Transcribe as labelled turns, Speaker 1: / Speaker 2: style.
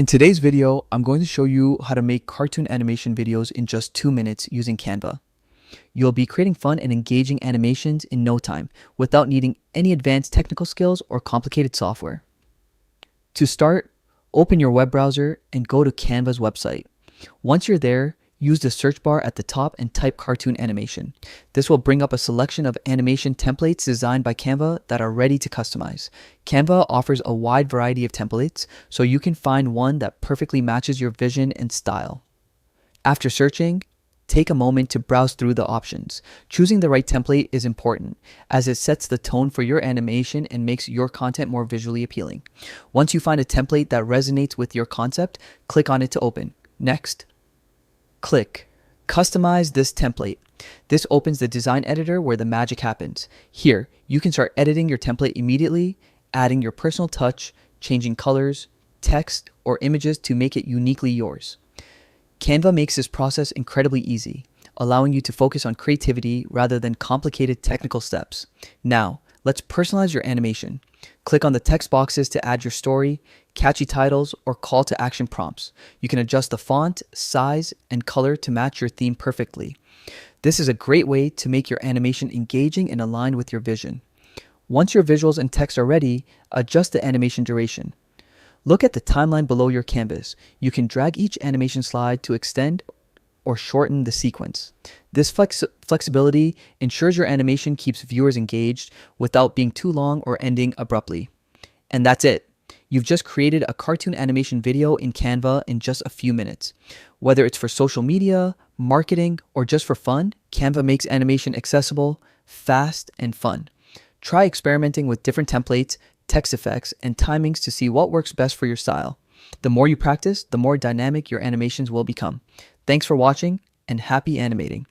Speaker 1: In today's video, I'm going to show you how to make cartoon animation videos in just 2 minutes using Canva. You'll be creating fun and engaging animations in no time without needing any advanced technical skills or complicated software. To start, open your web browser and go to Canva's website. Once you're there, use the search bar at the top and type cartoon animation. This will bring up a selection of animation templates designed by Canva that are ready to customize. Canva offers a wide variety of templates, so you can find one that perfectly matches your vision and style. After searching, take a moment to browse through the options. Choosing the right template is important, as it sets the tone for your animation and makes your content more visually appealing. Once you find a template that resonates with your concept, click on it to open. Next, click Customize this template. This opens the design editor where the magic happens. Here, you can start editing your template immediately, adding your personal touch, changing colors, text, or images to make it uniquely yours. Canva makes this process incredibly easy, allowing you to focus on creativity rather than complicated technical steps. Now, let's personalize your animation. Click on the text boxes to add your story, catchy titles, or call to action prompts. You can adjust the font, size, and color to match your theme perfectly. This is a great way to make your animation engaging and aligned with your vision. Once your visuals and text are ready, adjust the animation duration. Look at the timeline below your canvas. You can drag each animation slide to extend or shorten the sequence. This flexibility ensures your animation keeps viewers engaged without being too long or ending abruptly. And that's it. You've just created a cartoon animation video in Canva in just a few minutes. Whether it's for social media, marketing, or just for fun, Canva makes animation accessible, fast, and fun. Try experimenting with different templates, text effects, and timings to see what works best for your style. The more you practice, the more dynamic your animations will become. Thanks for watching, and happy animating.